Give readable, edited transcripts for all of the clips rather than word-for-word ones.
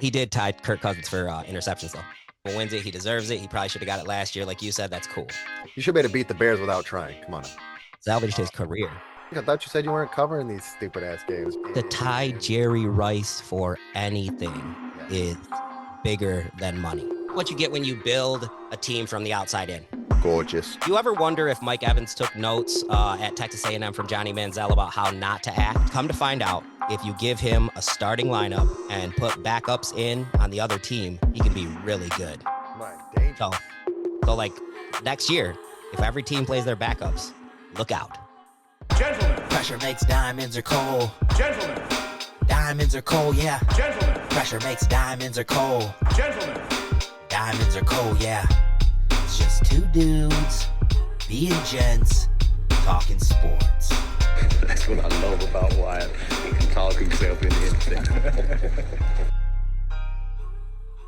He did tie Kirk Cousins for interceptions, though. But wins it, he deserves it. He probably should have got it last year. Like you said, that's cool. You should be able to beat the Bears without trying. Come on. Salvaged his career. I thought you said you weren't covering these stupid ass games. To tie Jerry Rice for anything is bigger than money. What you get when you build a team from the outside in. Gorgeous. You ever wonder if Mike Evans took notes at Texas A&M from Johnny Manziel about how not to act? Come to find out, if you give him a starting lineup and put backups in on the other team, he can be really good. So like next year, if every team plays their backups, look out. Gentlemen. Pressure makes diamonds are cold. Gentlemen. Diamonds are cold, yeah. Gentlemen. Pressure makes diamonds are cold. Gentlemen. Diamonds are cold, yeah. It's just two dudes being gents talking sports. That's what I love about Wyatt. He can talk himself into anything.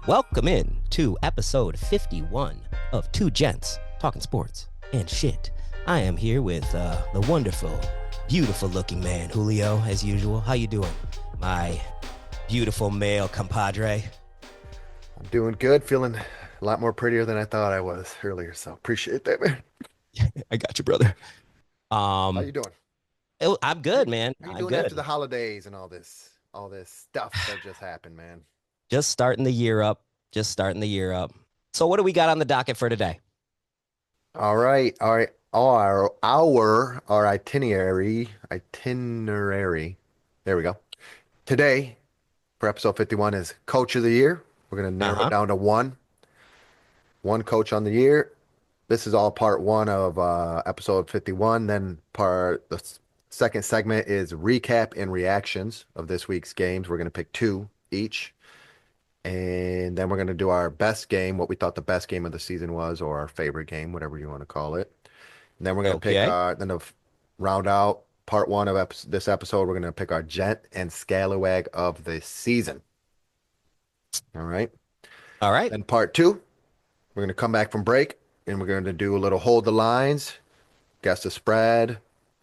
Welcome in to episode 51 of Two Gents Talking Sports and Shit. I am here with the wonderful, beautiful looking man, Julio, as usual. How you doing, my beautiful male compadre? I'm doing good, feeling a lot more prettier than I thought I was earlier, so appreciate that, man. I got you, brother. How you doing? I'm good, man. How you I'm doing good. after the holidays and all this stuff that just happened, man? Just starting the year up. So what do we got on the docket for today? All right. Our itinerary. There we go. Today, for episode 51, is Coach of the Year. We're going to narrow it down to one coach on the year. This is all part one of episode 51. Then the second segment is recap and reactions of this week's games. We're going to pick two each. And then we're going to do our best game, what we thought the best game of the season was, or our favorite game, whatever you want to call it. And then we're going to pick then to round out part one of this episode, we're going to pick our gent and scallywag of the season. All right. Then part two, we're going to come back from break and we're going to do a little hold the lines, guess the spread,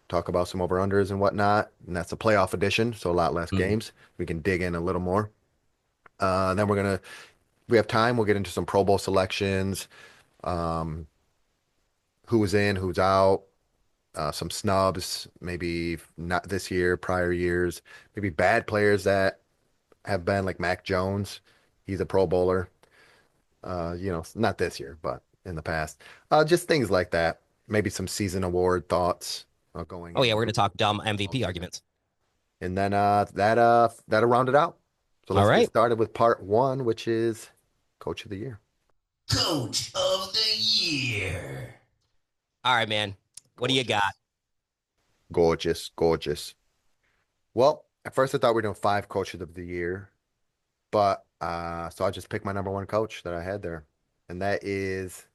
talk about some over-unders and whatnot. And that's a playoff edition, so a lot less games. We can dig in a little more. Then we have time, we'll get into some Pro Bowl selections, who was in, who's out, some snubs, maybe not this year, prior years, maybe bad players that have been like Mac Jones. He's a Pro Bowler. Not this year, but in the past. Just things like that. Maybe some season award thoughts going. Oh yeah, we're gonna talk dumb MVP arguments. And then that'll round it out. So let's get started with part one, which is Coach of the Year. Coach of the Year. All right, man. What do you got? Gorgeous. Well, at first I thought we were doing 5 coaches of the year, but so I just picked my number one coach that I had there, and that is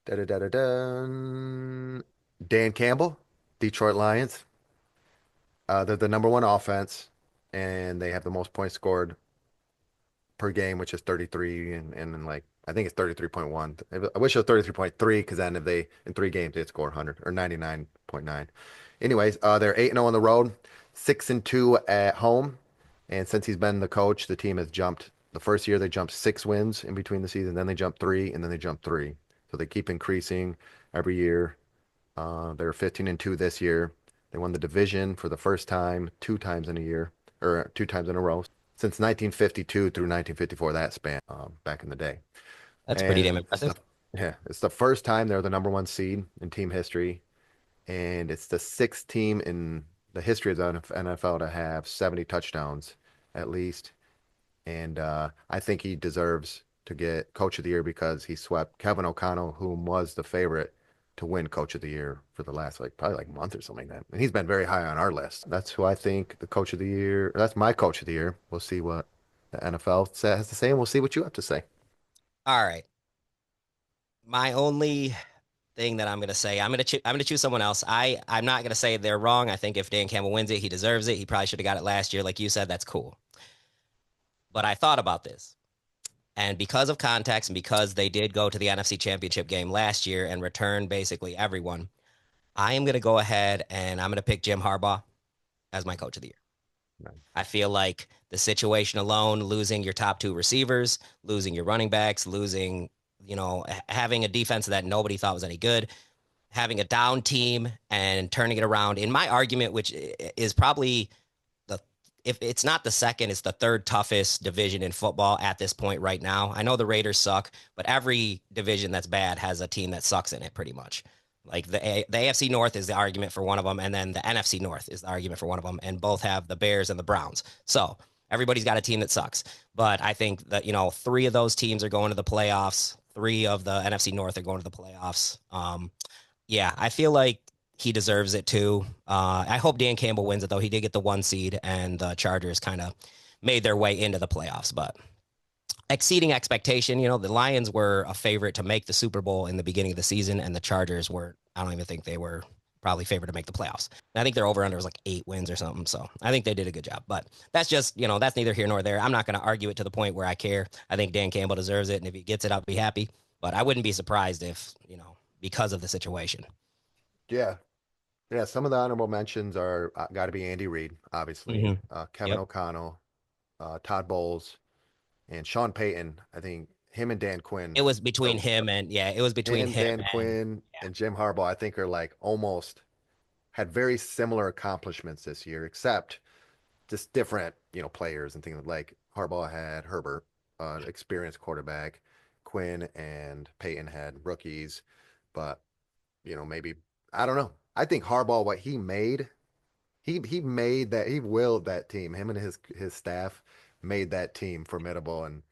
Dan Campbell, Detroit Lions. They're the number one offense, and they have the most points scored per game, which is 33, and like I think it's 33.1. I wish it was 33.3 because then if they in 3 games they'd score 100 or 99.9. Anyways, they're 8-0 on the road, 6-2 at home, and since he's been the coach, the team has jumped. The first year they jumped 6 wins in between the season, then they jumped 3, and then they jumped 3. So they keep increasing every year. They're 15-2 this year. They won the division for the first time 2 times in a year, or 2 times in a row since 1952 through 1954. That span back in the day. That's pretty damn impressive. It's the first time they're the number one seed in team history, and it's the 6th team in the history of the NFL to have 70 touchdowns at least. And I think he deserves to get Coach of the Year because he swept Kevin O'Connell, whom was the favorite to win Coach of the Year for the last probably month or something like that. And he's been very high on our list. That's who I think the Coach of the Year. That's my Coach of the Year. We'll see what the NFL has to say, and we'll see what you have to say. All right. My only thing that I'm gonna say, I'm gonna choose someone else. I'm not gonna say they're wrong. I think if Dan Campbell wins it, he deserves it. He probably should have got it last year, like you said. That's cool. But I thought about this. And because of context and because they did go to the NFC Championship game last year and return basically everyone, I am going to go ahead and I'm going to pick Jim Harbaugh as my Coach of the Year. I feel like the situation alone, losing your top two receivers, losing your running backs, losing, having a defense that nobody thought was any good, having a down team and turning it around. In my argument, which is probably the if it's not the second, it's the third toughest division in football at this point right now. I know the Raiders suck, but every division that's bad has a team that sucks in it pretty much. Like the AFC North is the argument for one of them, and then the NFC North is the argument for one of them, and both have the Bears and the Browns. So everybody's got a team that sucks. But I think that three of those teams are going to the playoffs. Three of the NFC North are going to the playoffs. Yeah, I feel like he deserves it too. I hope Dan Campbell wins it though. He did get the one seed, and the Chargers kind of made their way into the playoffs, but exceeding expectation. The Lions were a favorite to make the Super Bowl in the beginning of the season, and the Chargers were. I don't even think they were probably favored to make the playoffs. And I think their over under was like 8 wins or something. So I think they did a good job. But that's just that's neither here nor there. I'm not going to argue it to the point where I care. I think Dan Campbell deserves it, and if he gets it, I'll be happy. But I wouldn't be surprised if because of the situation. Yeah. Yeah. Some of the honorable mentions are got to be Andy Reid, obviously, Mm-hmm. Kevin Yep. O'Connell, Todd Bowles, and Sean Payton. I think him and Dan Quinn, It was between or him and it was between him Dan and Quinn yeah. and Jim Harbaugh, I think are like almost had very similar accomplishments this year, except just different, players and things like Harbaugh had Herbert, experienced quarterback, Quinn and Payton had rookies, but maybe I don't know. I think Harbaugh, what he made, he made that he willed that team. Him and his staff made that team formidable, and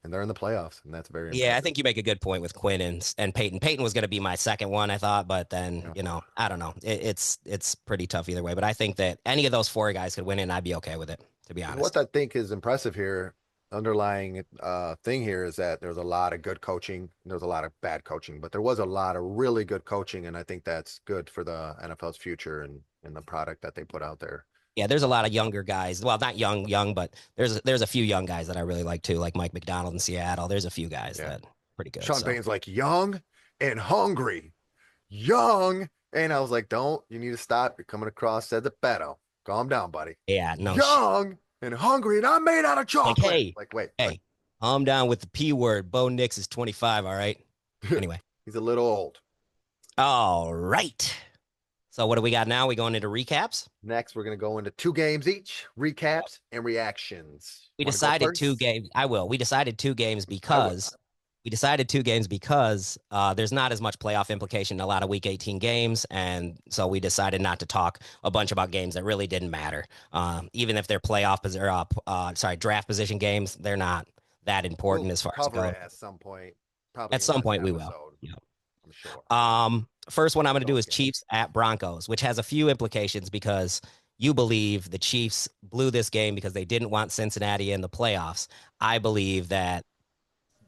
they're in the playoffs, and that's very Yeah, I impressive. think you make a good point with Quinn and Peyton. Peyton was going to be my second one, I thought, but then Yeah. I don't know. It's pretty tough either way. But I think that any of those four guys could win it, and I'd be okay with it, to be What honest. I think is impressive here, underlying thing here is that there's a lot of good coaching. There's a lot of bad coaching, but there was a lot of really good coaching, and I think that's good for the NFL's future and the product that they put out there. Yeah, there's a lot of younger guys. Well, not young, but there's a few young guys that I really like too, like Mike McDonald in Seattle. There's a few guys Yeah. that are pretty good. Sean So Payton's like young and hungry, young, and I was like, don't, you need to stop. You're coming across as a pedo. Calm down, buddy. yeah, no, Young and hungry, and I'm made out of like chocolate. hey, Like, wait, hey, calm down with the P word. Bo Nix is 25. All right. what? Anyway, He's a little old. all right. So what do we got now? We going into recaps? Next, we're going to go into 2 games each, recaps and reactions. We Want to go decided two first? games. I will. We decided two games I will. because there's not as much playoff implication in a lot of Week 18 games, and so we decided not to talk a bunch about games that really didn't matter. Even if they're draft position games, they're not that important We'll as far as it cover goes. it at some point, probably At in some this point, we will. episode, Yeah. I'm sure. First one I'm going to do Those is games. Chiefs at Broncos, which has a few implications because you believe the Chiefs blew this game because they didn't want Cincinnati in the playoffs. I believe that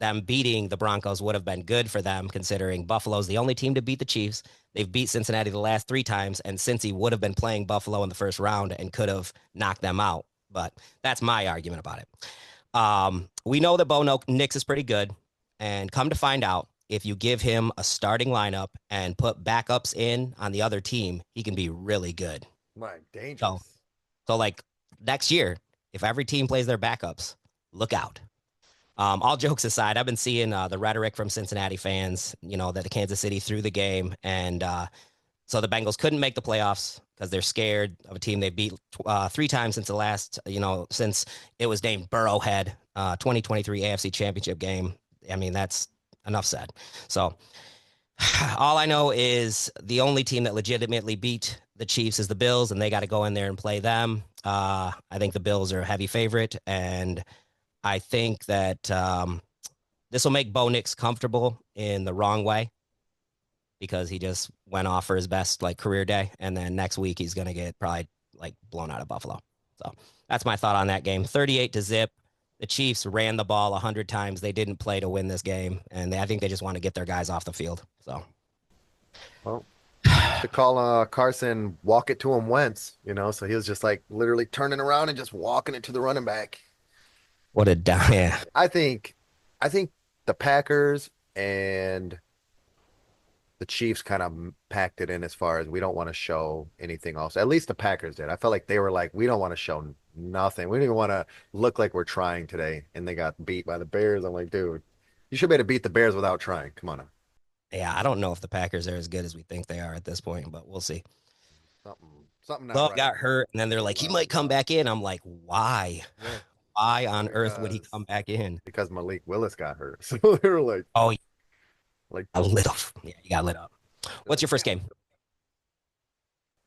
them beating the Broncos would have been good for them, considering Buffalo's the only team to beat the Chiefs. They've beat Cincinnati the last 3 times, and Cincy would have been playing Buffalo in the first round and could have knocked them out. But that's my argument about it. We know that Bo Nix is pretty good, and come to find out, if you give him a starting lineup and put backups in on the other team, he can be really good. My So, dangerous. so like next year, if every team plays their backups, look out. All jokes aside, I've been seeing the rhetoric from Cincinnati fans, that the Kansas City threw the game. And so the Bengals couldn't make the playoffs because they're scared of a team they beat 3 times since the last, since it was named Burrowhead 2023 AFC Championship game. I mean, that's enough said. So all I know is the only team that legitimately beat the Chiefs is the Bills, and they got to go in there and play them. I think the Bills are a heavy favorite, and I think that this will make Bo Nix comfortable in the wrong way because he just went off for his best career day, and then next week he's gonna get probably blown out of Buffalo. So that's my thought on that game. 38-0. The Chiefs ran the ball 100 times. They didn't play to win this game, and I think they just want to get their guys off the field. So, Well, to call Carson, walk it to him Wentz, so he was just like literally turning around and just walking it to the running back. what a down. Yeah. I think, I think the Packers and the Chiefs kind of packed it in as far as we don't want to show anything else. At least the Packers did. I felt like they were like, we don't want to show nothing. We didn't even want to look like we're trying today, and they got beat by the Bears. I'm like, dude, you should be able to beat the Bears without trying. Come on now. Yeah, I don't know if the Packers are as good as we think they are at this point, but we'll see. Something not Love right got over there. hurt, and then they're like, he might come back in. I'm like, why? Yeah, Why on earth would he because come back in? because Malik Willis got hurt. So they were Oh, like I lit up. Yeah, you got lit up. they're What's like, your first damn, game?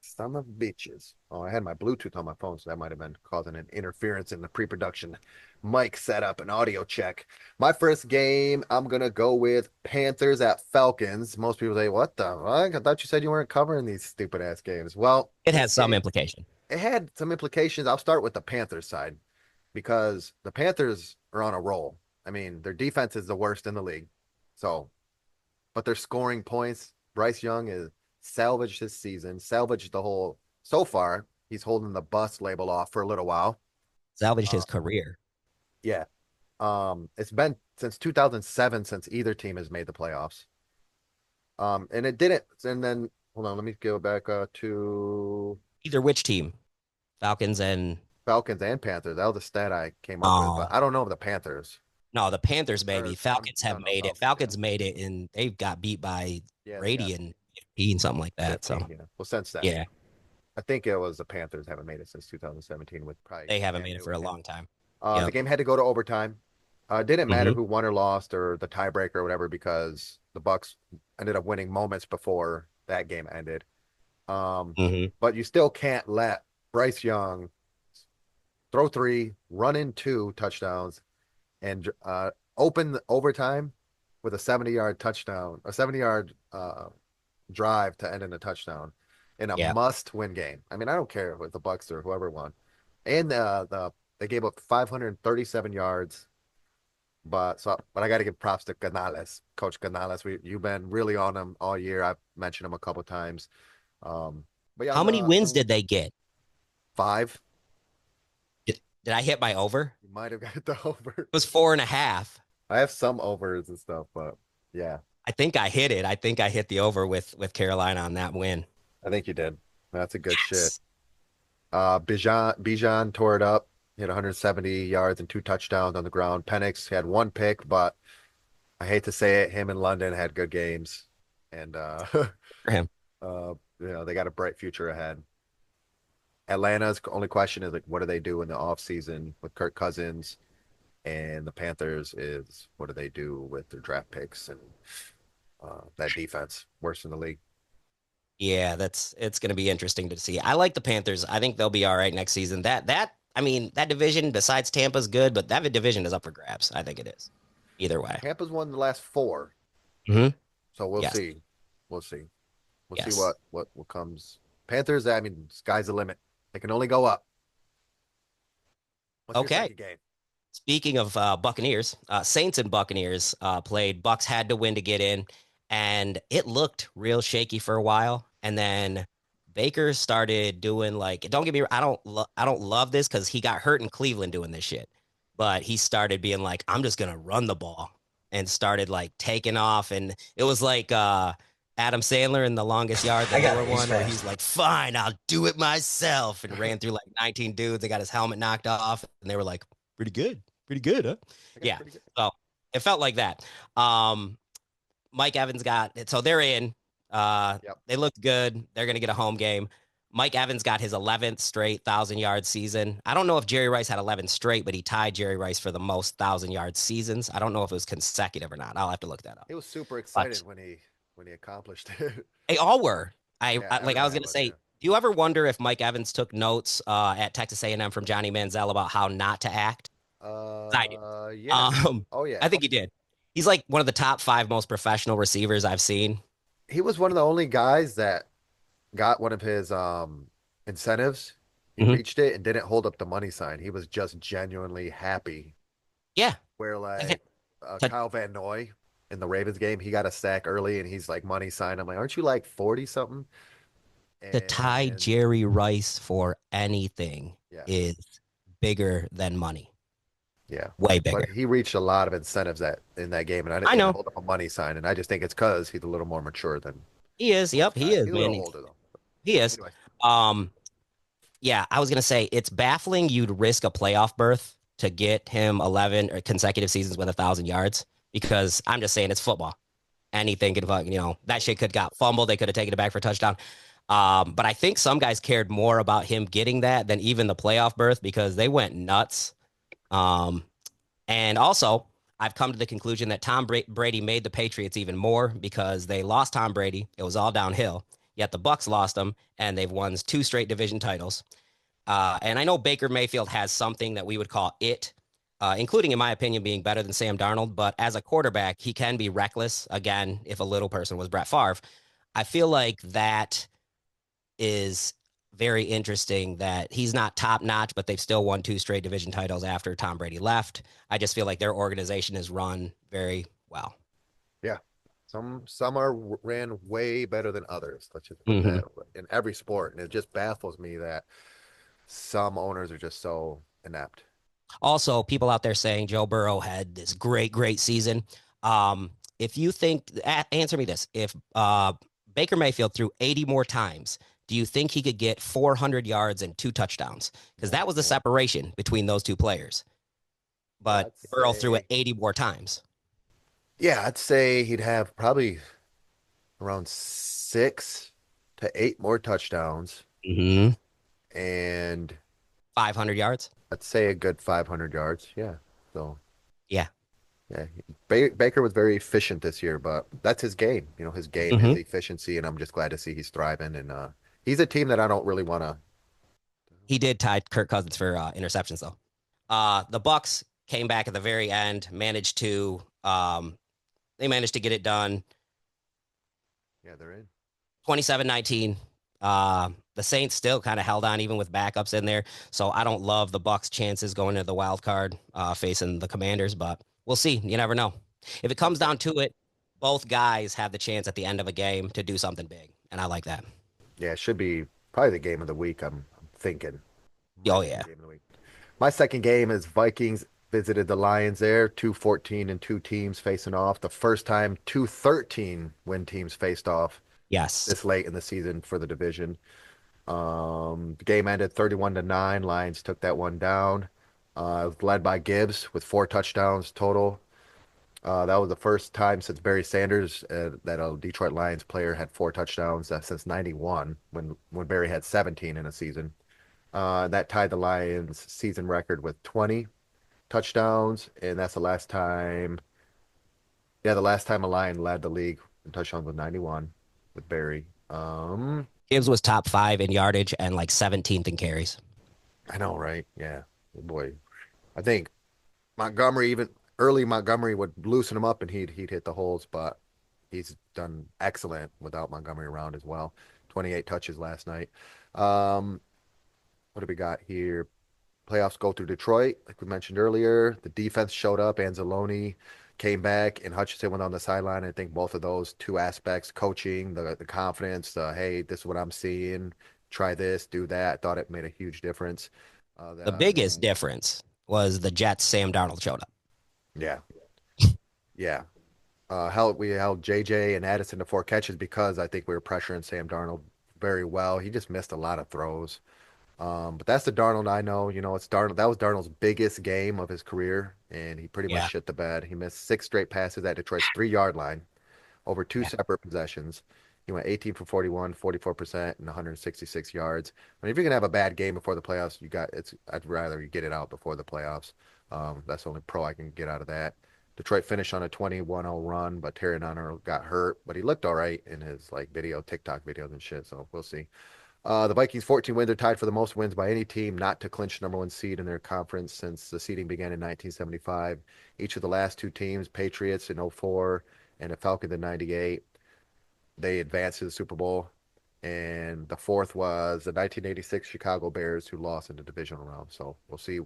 son of bitches. Oh, I had my Bluetooth on my phone, so that might have been causing an interference in the pre-production mic setup and audio check. My first game, I'm gonna go with Panthers at Falcons. Most people say, "What the fuck? I thought you said you weren't covering these stupid ass games." Well, It this has some game, implication. it had some implications. I'll start with the Panthers side because the Panthers are on a roll. I mean, their defense is the worst in the league. So, but they're scoring points. Bryce Young is salvaged his season, salvaged the whole so far. He's holding the bust label off for a little while. Salvaged Uh, his career. yeah. It's been since 2007 since either team has made the playoffs. And it didn't. And then hold on, let me go back to Either which team? Falcons and Falcons and Panthers. That was the stat I came up with, but oh I don't know if the Panthers. no, the Panthers maybe. Or Falcons no, have no, made it. Falcons. Yeah, Falcons made it, and they got beat by yeah, they got Brady in 15, something like that. So 15. Yeah. Well, since then, yeah, I think it was the Panthers haven't made it since 2017 with probably they haven't Cam made it for a Newton. long time. The Yep. game had to go to overtime. It didn't matter Hmm. who won or lost or the tiebreaker or whatever because the Bucks ended up winning moments before that game ended. Um, Hmm. but you still can't let Bryce Young throw three, run in two touchdowns, and open the overtime with a 70-yard touchdown, a 70-yard drive to end in a touchdown in a Yeah. must-win game. I mean, I don't care with the Bucks or whoever won. And they gave up 537 yards. But I got to give props to Canales, Coach Canales. You've been really on him all year. I've mentioned him a couple times. But yeah, How many wins did they get? five. Did I hit my over? You might have got the over. It was 4.5. I have some overs and stuff, but yeah, I think I hit it. I think I hit the over with Carolina on that win. I think you did. That's a good shit. Yes. Bijan tore it up. He had 170 yards and two touchdowns on the ground. Penix had one pick, but I hate to say it, him and London had good games, and For him. they got a bright future ahead. Atlanta's only question is like, what do they do in the offseason with Kirk Cousins? And the Panthers is what do they do with their draft picks and that defense, worst in the league. Yeah, it's going to be interesting to see. I like the Panthers. I think they'll be all right next season. That division besides Tampa's good, but that division is up for grabs. I think it is. Either way. Tampa's won the last four, Hmm. so we'll Yes. see. We'll see. We'll see Yes. what comes. Panthers, I mean, sky's the limit. They can only go up. What's your Okay. second game? Speaking of Buccaneers, Saints and Buccaneers played. Bucks had to win to get in, and it looked real shaky for a while. And then Baker started doing like, don't get me, I don't love this because he got hurt in Cleveland doing this shit, but he started being like, I'm just gonna run the ball, and started like taking off, and it was like Adam Sandler in The Longest Yard, the newer one, where he's like, fine, I'll do it myself, and ran through like 19 dudes. They got his helmet knocked off, and they were like, pretty good, huh? Yeah. So it felt like that. Mike Evans got it. So they're in. Yep. They looked good. They're going to get a home game. Mike Evans got his 11th straight 1,000-yard season. I don't know if Jerry Rice had 11 straight, but he tied Jerry Rice for the most 1,000-yard seasons. I don't know if it was consecutive or not. I'll have to look that up. He was super excited when he accomplished it. They all were. I was everybody going to was, say, yeah. do you ever wonder if Mike Evans took notes at Texas A&M from Johnny Manziel about how not to act? I do. Yeah. Oh yeah. I think he did. He's like one of the top 5 most professional receivers I've seen. He was one of the only guys that got one of his incentives. He Mhm. reached it and didn't hold up the money sign. He was just genuinely happy. Yeah. Where Okay. like To- Kyle Van Noy in the Ravens game, he got a sack early and he's like money sign. I'm like, aren't you like 40 something? To tie And Jerry Rice for anything yeah, is bigger than money. yeah. Way But bigger. he reached a lot of incentives in that game, and I I didn't know. hold up a money sign, and I just think it's because he's a little more mature than He is. Yep, he is, he's a man. little older though. He is. Anyway, Um, Yeah, I was gonna say it's baffling you'd risk a playoff berth to get him 11 or consecutive seasons with 1,000 yards because I'm just saying it's football. Anything could, that shit could got fumbled. They could have taken it back for a touchdown. But I think some guys cared more about him getting that than even the playoff berth because they went nuts. Um, and also, I've come to the conclusion that Tom Brady made the Patriots even more because they lost Tom Brady. It was all downhill. Yet the Bucks lost them, and they've won two straight division titles. And I know Baker Mayfield has something that we would call it, including, in my opinion, being better than Sam Darnold. But as a quarterback, he can be reckless. Again, if a little person was Brett Favre, I feel like that is very interesting that he's not top notch, but they've still won two straight division titles after Tom Brady left. I just feel like their organization is run very well. Yeah. Some are ran way better than others. Let's just put Mm-hmm. that in every sport. And it just baffles me that some owners are just so inept. Also, people out there saying Joe Burrow had this great, great season. If you think, answer me this: if Baker Mayfield threw 80 more times, do you think he could get 400 yards and two touchdowns? Because that Oh was the man. separation between those two players. Yeah, But I'd Burrow threw it say 80 more times. I'd say he'd have probably around 6 to 8 more touchdowns Mm-hmm. and 500 yards. I'd say a good 500 yards. Yeah. So, Yeah. yeah, Baker was very efficient this year, but that's his game. You know, his game Mm-hmm. is efficiency, and I'm just glad to see he's thriving. And he's a team that I don't really want to. He did tie Kirk Cousins for interceptions, though. The Bucks came back at the very end, managed to they managed to get it done Yeah, they're in. 27-19. The Saints still kind of held on even with backups in there. So I don't love the Bucks' chances going into the wild card facing the Commanders, but we'll see. You never know. If it comes down to it, both guys have the chance at the end of a game to do something big, and I like that. Yeah, it should be probably the game of the week. I'm thinking Oh might be the yeah, game of the week. My second game is Vikings visited the Lions there, 2-14 and two teams facing off. The first time 2-13 when teams faced off yes. this late in the season for the division. The game ended 31-9. Lions took that one down. It was led by Gibbs with 4 touchdowns total. That was the first time since Barry Sanders that a Detroit Lions player had 4 touchdowns since '91 when Barry had 17 in a season. That tied the Lions season record with 20 touchdowns, and that's the last time. Yeah, the last time a Lion led the league in touchdowns with 91 with Barry. Gibbs was top five in yardage and like 17th in carries. I know, right? Yeah. Oh boy. I think Montgomery, even early Montgomery would loosen him up and he'd hit the holes, but he's done excellent without Montgomery around as well. 28 touches last night. Um, what do we got here? Playoffs go through Detroit, like we mentioned earlier. The defense showed up. Anzalone came back, and Hutchinson went on the sideline. I think both of those two aspects, coaching, the confidence, hey, this is what I'm seeing. Try this, do that. I thought it made a huge difference. The biggest difference was the Jets. Sam Darnold showed up. Yeah, yeah. We held JJ and Addison to 4 catches because I think we were pressuring Sam Darnold very well. He just missed a lot of throws. But that's the Darnold I know. You know, it's Darnold. That was Darnold's biggest game of his career, and he pretty much Yeah. shit the bed. He missed 6 straight passes at Detroit's 3 yard line over two Yeah. separate possessions. He went 18 for 41, 44%, and 166 yards. I mean, if you're gonna have a bad game before the playoffs, you got it's. I'd rather you get it out before the playoffs. That's the only pro I can get out of that. Detroit finished on a 21-0 run, but Terry Nunner got hurt, but he looked all right in his like TikTok videos and shit. So we'll see. The Vikings 14 wins are tied for the most wins by any team not to clinch number one seed in their conference since the seeding began in 1975. Each of the last two teams, Patriots in '04 and the Falcons in '98, they advanced to the Super Bowl. And the fourth was the 1986 Chicago Bears who lost in the divisional round. So we'll see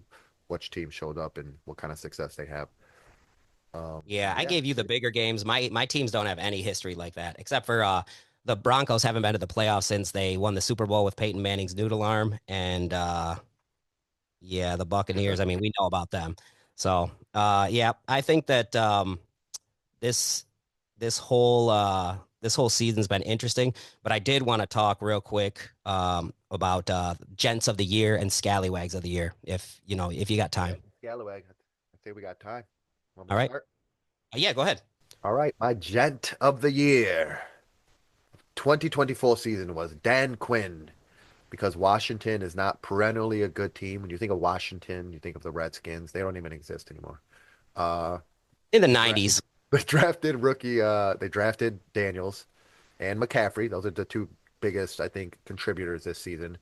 which team showed up and what kind of success they have. Yeah, I Yeah, gave you the bigger games. My teams don't have any history like that, except for the Broncos haven't been to the playoffs since they won the Super Bowl with Peyton Manning's noodle arm, and yeah, the Buccaneers. I mean, we know about them. So yeah, I think that this this whole season's been interesting. But I did want to talk real quick about gents of the year and scallywags of the year, if you got time. Scallowag. I think we got time. Want me All to right. start? Yeah, go ahead. All right. My gent of the year 2024 season was Dan Quinn because Washington is not perennially a good team. When you think of Washington, you think of the Redskins. They don't even exist anymore. Uh, In the they, dra- 90s. they drafted rookie. They drafted Daniels and McCaffrey. Those are the two biggest, I think, contributors this season.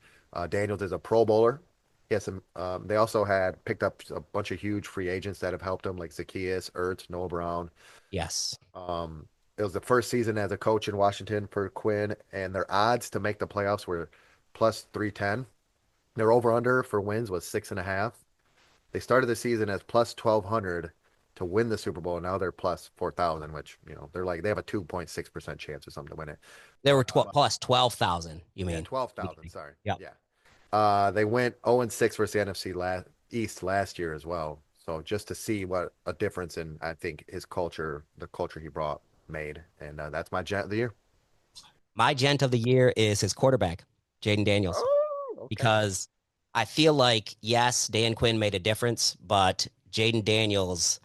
Daniels is a Pro Bowler. He has some. They also had picked up a bunch of huge free agents that have helped him, like Zacchaeus, Ertz, Noah Brown. Yes. It was the first season as a coach in Washington for Quinn, and their odds to make the playoffs were plus 310. Their over under for wins was 6.5. They started the season as plus 1,200 to win the Super Bowl. And now they're plus 4,000, which, they're like, they have a 2.6% chance or something to win it. There were 12,000, you Yeah, mean? 12,000. Sorry. Yeah. Yeah. They went 0-6 versus the NFC East last year as well. So just to see what a difference in, I think, his culture, the culture he brought made. And that's my gent of the year. My gent of the year is his quarterback, Jaden Daniels, Oh, okay. because I feel like, yes, Dan Quinn made a difference, but Jaden Daniels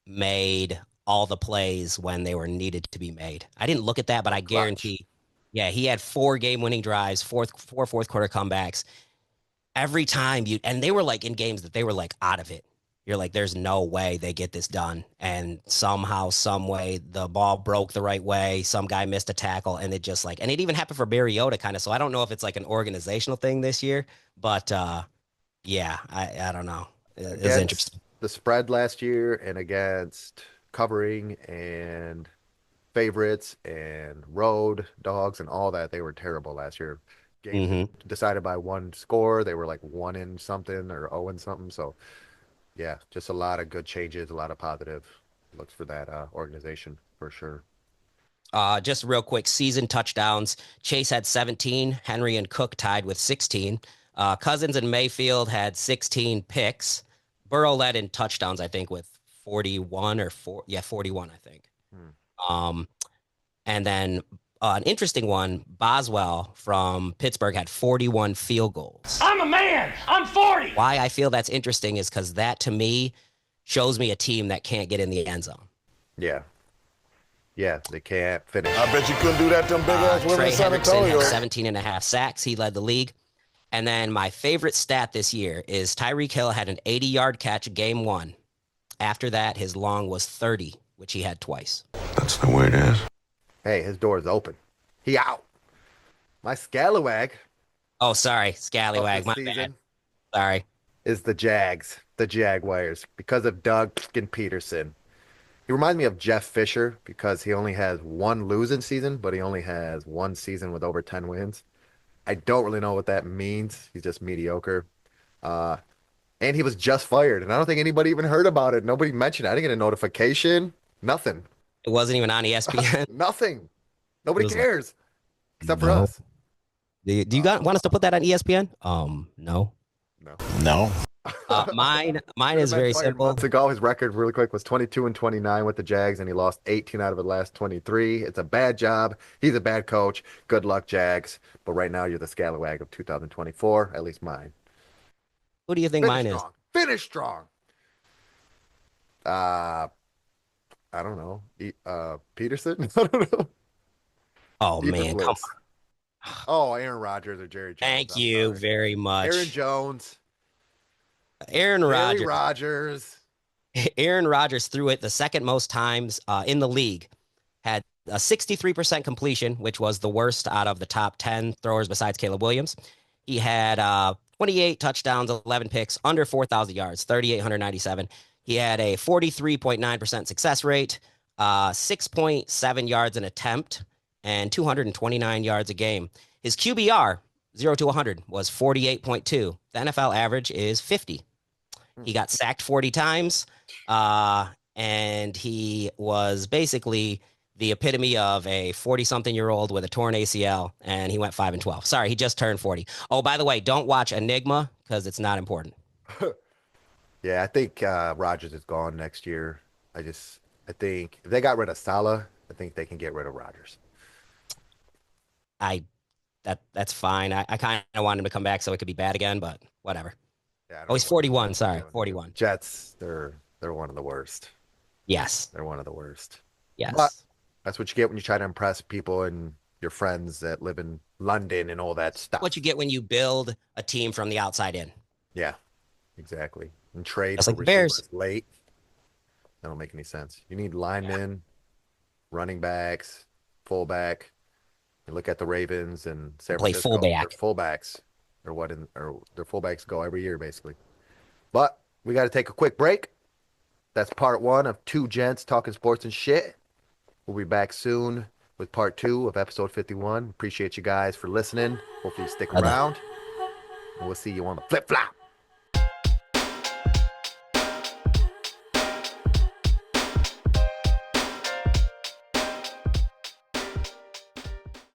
made all the plays when they were needed to be made. I didn't look at that, but I Clutch. guarantee, yeah, he had 4 game-winning drives, four fourth quarter comebacks. Every time and they were like in games that they were like out of it. You're like, there's no way they get this done. And somehow, some way, the ball broke the right way. Some guy missed a tackle, and it just and it even happened for Mariota kind of. So I don't know if it's like an organizational thing this year, but yeah, I don't know. It was Against interesting. the spread last year and against covering and favorites and road dogs and all that, they were terrible last year. Games Hmm. decided by one score. They were like one in something or 0 in something. So yeah, just a lot of good changes, a lot of positive looks for that organization for sure. Just real quick, season touchdowns. Chase had 17. Henry and Cook tied with 16. Cousins and Mayfield had 16 picks. Burrow led in touchdowns, I think, with 41 or 4. Yeah, 41, I think. Hmm. Um, and then an interesting one, Boswell from Pittsburgh had 41 field goals. I'm a man. I'm 40. Why I feel that's interesting is because that to me shows me a team that can't get in the end zone. Yeah. Yeah, they can't finish. I bet you couldn't do that to them big ass women Trey in San Hendrickson Antonio. had 17 and a half sacks. He led the league. And then my favorite stat this year is Tyreek Hill had an 80-yard catch game one. After that, his long was 30, which he had twice. That's the way it is. Hey, his door is open. He out. My scalawag Oh, sorry, of Scallywag. the My bad. season Sorry. is the Jaguars, because of Doug Peterson. He reminds me of Jeff Fisher because he only has one losing season, but he only has one season with over 10 wins. I don't really know what that means. He's just mediocre. Uh, and he was just fired, and I don't think anybody even heard about it. Nobody mentioned it. I didn't get a notification. Nothing. It wasn't even on ESPN. Nothing. It Nobody was like, cares except for no. us. Do you want us to put that on ESPN? No. No. No. Mine is very simple. Months ago, his record really quick was 22-29 with the Jags, and he lost 18 out of the last 23. It's a bad job. He's a bad coach. Good luck, Jags. But right now, you're the scalawag of 2024, at least mine. Who do you think mine is? Strong. Finish strong. I don't know. Peterson? I don't know. Oh Ethan man, come Blitz. on. Oh, Aaron Rodgers or Jerry Jones. Thank I'm you sorry. very much. Aaron Jones. Aaron Jerry Rodgers. Rodgers. Aaron Rodgers threw it the second most times in the league. Had a 63% completion, which was the worst out of the top 10 throwers besides Caleb Williams. He had 28 touchdowns, 11 picks, under 4,000 yards, 3,897. He had a 43.9% success rate, 6.7 yards an attempt, and 229 yards a game. His QBR, 0 to 100, was 48.2. The NFL average is 50. He got sacked 40 times, and he was basically the epitome of a 40-something-year-old with a torn ACL, and he went 5-12. Sorry, he just turned 40. Oh, by the way, don't watch Enigma because it's not important. Yeah, I think Rodgers is gone next year. I think if they got rid of Salah, I think they can get rid of Rodgers. I that's fine. I kind of want him to come back so it could be bad again, but whatever. Yeah, I don't Oh, know he's what the 41. Jets are Sorry, doing. 41. Jets, they're one of the worst. Yes, They're one of the worst. But yes. that's what you get when you try to impress people and your friends that live in London and all that What you stuff. get when you build a team from the outside in, Yeah, exactly. And trade just for like the Bears. receivers late. That don't make any sense. You need linemen, running backs, fullback. You look at the Ravens and To San play Francisco, their fullback. fullbacks or their fullbacks go every year basically. But we got to take a quick break. That's part one of two gents talking sports and shit. We'll be back soon with part two of episode 51. Appreciate you guys for listening. Hopefully you stick Brother. around. And we'll see you on the flip flop.